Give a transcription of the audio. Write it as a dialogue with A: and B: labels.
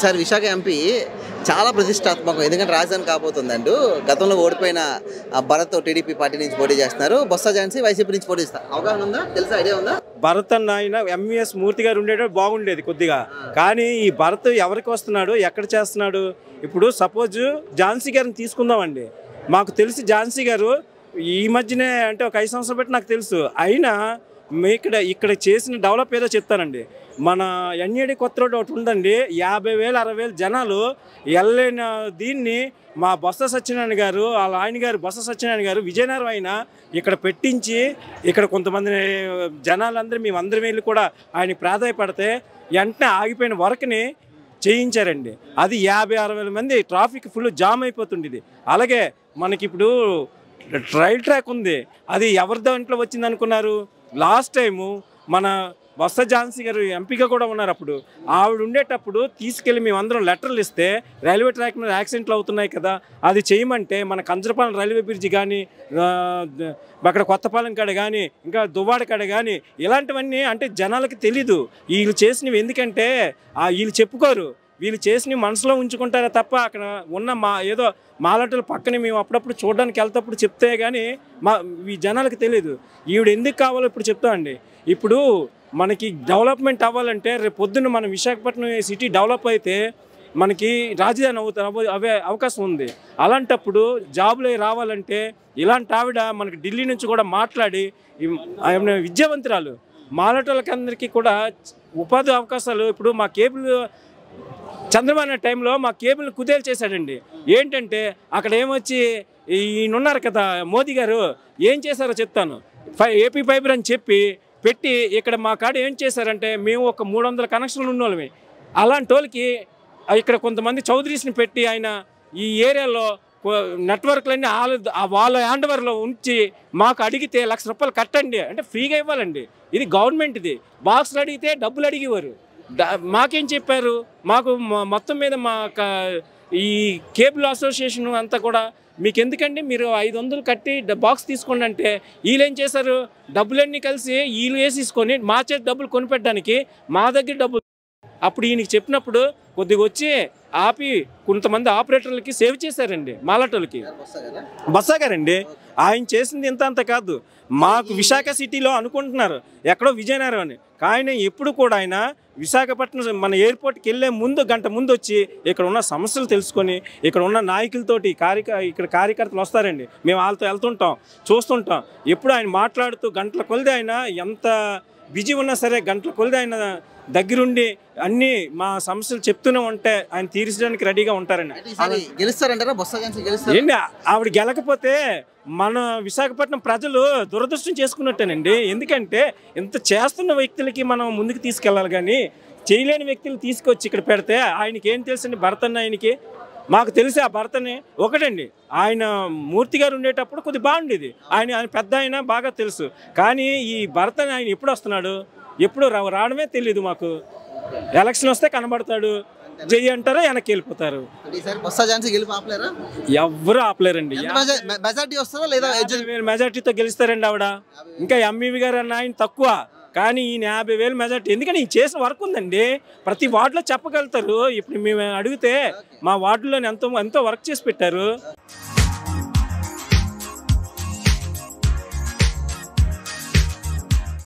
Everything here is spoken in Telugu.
A: ఈసారి విశాఖ ఎంపీ చాలా ప్రతిష్టాత్మకం, ఎందుకంటే రాజధాని కాబోతుందంటూ గతంలో ఓడిపోయిన భరత్ టీడీపీ పార్టీ నుంచి పోటీ చేస్తున్నారు. బొత్స ఝాన్సీ వైసీపీ నుంచి పోటీ చేస్తారు. అవగాహన ఉందా? తెలుసా? ఐడియా ఉందా?
B: భరత్ అన్న ఆయన ఎంవీఎస్ మూర్తి గారు ఉండేటప్పుడు బాగుండేది కొద్దిగా. కానీ ఈ భరత్ ఎవరికి వస్తున్నాడు, ఎక్కడ చేస్తున్నాడు? ఇప్పుడు సపోజ్ ఝాన్సీ గారిని తీసుకుందామండి. మాకు తెలిసి ఝాన్సీ గారు ఈ మధ్యనే అంటే ఒక 5 సంవత్సరాలు బట్టి నాకు తెలుసు. అయినా ఇక్కడ చేసిన డెవలప్ ఏదో చెప్తానండి. మన ఎన్ఏడి కొత్త రోడ్డు ఒకటి ఉందండి, 50,000 60,000 జనాలు వెళ్ళిన దీన్ని మా బొత్స సత్యనారాయణ గారు, వాళ్ళ ఆయన గారు బొత్స సత్యనారాయణ గారు విజయనగరం అయినా ఇక్కడ పెట్టించి ఇక్కడ కొంతమంది జనాలందరూ మేమందరం వెళ్ళి కూడా ఆయన ప్రాధాయపడితే వెంటనే ఆగిపోయిన వర్క్ని చేయించారండి. అది 50-60,000 మంది ట్రాఫిక్ ఫుల్ జామ్ అయిపోతుండేది. అలాగే మనకి ఇప్పుడు రైల్ ట్రాక్ ఉంది, అది ఎవరి దాంట్లో వచ్చింది అనుకున్నారు? లాస్ట్ టైము మన బొత్స ఝాన్సీ గారు ఎంపీగా కూడా ఉన్నారు. అప్పుడు ఆవిడ ఉండేటప్పుడు తీసుకెళ్ళి మేమందరం లెటర్లు ఇస్తే రైల్వే ట్రాక్ మీద యాక్సిడెంట్లు అవుతున్నాయి కదా, అది చేయమంటే మన కంజరపాలెం రైల్వే బ్రిడ్జ్ కానీ, అక్కడ కొత్తపాలెం కాడ కానీ, ఇంకా దువ్వాడ కాడ కానీ, ఇలాంటివన్నీ అంటే జనాలకి తెలీదు. వీళ్ళు చేసినవి ఎందుకంటే వీళ్ళు చెప్పుకోరు, వీళ్ళు చేసినవి మనసులో ఉంచుకుంటారా తప్ప అక్కడ ఉన్న ఏదో మాలాటల పక్కనే మేము అప్పుడప్పుడు చూడడానికి వెళ్తప్పుడు చెప్తే కానీ ఈ జనాలకు తెలియదు. ఈవిడ ఎందుకు కావాలో ఇప్పుడు చెప్తామండి. ఇప్పుడు మనకి డెవలప్మెంట్ అవ్వాలంటే రేపు పొద్దున్న మన విశాఖపట్నం సిటీ డెవలప్ అయితే మనకి రాజధాని అవే అవకాశం ఉంది. అలాంటప్పుడు జాబులు రావాలంటే ఇలాంటి ఆవిడ మనకి ఢిల్లీ నుంచి కూడా మాట్లాడి విద్యావంతురాలు మాలాటోళ్ళకి అందరికీ కూడా ఉపాధి అవకాశాలు. ఇప్పుడు మా కేబుల్ చంద్రబాబు టైంలో మా కేబుల్ని కుదేలు చేశాడండి. ఏంటంటే అక్కడ ఏమొచ్చి ఈయనున్నారు కదా మోదీ గారు, ఏం చేశారో చెప్తాను. ఏపీ ఫైబర్ అని చెప్పి పెట్టి ఇక్కడ మా కాడ ఏం చేశారంటే మేము ఒక 300 కనెక్షన్లు ఉన్నోళ్ళమే. అలాంటి వాళ్ళకి ఇక్కడ కొంతమంది చౌదరీస్ని పెట్టి ఆయన ఈ ఏరియాలో నెట్వర్క్లన్నీ వాళ్ళ హ్యాండ్ ఓవర్లో ఉంచి మాకు అడిగితే ₹1,00,000 కట్టండి అంటే ఫ్రీగా ఇవ్వాలండి. ఇది గవర్నమెంట్, ఇది బాక్స్లు అడిగితే డబ్బులు అడిగేవారు. మాకేం చెప్పారు? మాకు మొత్తం మీద మా ఈ కేబుల్ అసోసియేషన్ అంతా కూడా మీకు ఎందుకండి, మీరు 500 కట్టి బాక్స్ తీసుకోండి అంటే వీళ్ళు ఏం చేశారు? డబ్బులన్నీ కలిసి వీళ్ళు వేసేసుకొని మా చేతి డబ్బులు కొనిపెట్టడానికి మా దగ్గర డబ్బులు. అప్పుడు ఈయనకి చెప్పినప్పుడు కొద్దిగా వచ్చి ఆపి కొంతమంది ఆపరేటర్లకి సేవ్ చేశారండి. మాలాటోళ్ళకి బొత్స గారండి. ఆయన చేసింది ఇంత అంత కాదు. మాకు విశాఖ సిటీలో అనుకుంటున్నారు ఎక్కడో విజయనగరం అని, కానీ ఎప్పుడు కూడా ఆయన విశాఖపట్నం మన ఎయిర్పోర్ట్కి వెళ్ళే గంట ముందు వచ్చి ఇక్కడ ఉన్న సమస్యలు తెలుసుకొని ఇక్కడ ఉన్న నాయకులతోటి ఇక్కడ కార్యకర్తలు వస్తారండి, మేము వాళ్ళతో వెళ్తుంటాం, చూస్తుంటాం. ఎప్పుడు ఆయన మాట్లాడుతూ గంటల కొలిది ఆయన ఎంత బిజీ ఉన్నా సరే గంటల కొలిది ఆయన దగ్గరుండి అన్ని మా సమస్యలు చెప్తూనే ఉంటే ఆయన తీర్చడానికి రెడీగా ఉంటారండి.
A: గెలుస్తారంటారా బొత్స ఝాన్సీ?
B: ఏంటి ఆవిడ గెలకపోతే మన విశాఖపట్నం ప్రజలు దురదృష్టం చేసుకున్నట్టేనండి. ఎందుకంటే ఇంత చేస్తున్న వ్యక్తులకి మనం ముందుకు తీసుకెళ్ళాలి, కానీ చేయలేని వ్యక్తులు తీసుకొచ్చి ఇక్కడ పెడితే ఆయనకి ఏం తెలుసండి? భరత్ అన్న ఆయనకి మాకు తెలిసి ఆ భరతని ఒకటండి, ఆయన మూర్తి గారు ఉండేటప్పుడు కొద్దిగా బాగుండేది. ఆయన పెద్ద ఆయన బాగా తెలుసు. కానీ ఈ భరత్ ఆయన ఎప్పుడు వస్తున్నాడు, ఎప్పుడు రావడమే తెలీదు మాకు. ఎలక్షన్ వస్తే కనబడతాడు, జై అంటారు, వెనక్కి వెళ్ళిపోతారు. ఎవ్వరు ఆపలేరండి. మెజార్టీతో గెలుస్తారండి ఆవిడ. ఇంకా ఎంఈవి గారు అన్న ఆయన తక్కువ, కానీ ఈయన 50,000 మెజార్టీ. ఎందుకంటే ఈయన చేసిన వర్క్ ఉందండి, ప్రతి వార్డులో చెప్పగలుగుతారు. ఇప్పుడు మేము అడిగితే మా వార్డులో ఎంతో వర్క్ చేసి పెట్టారు.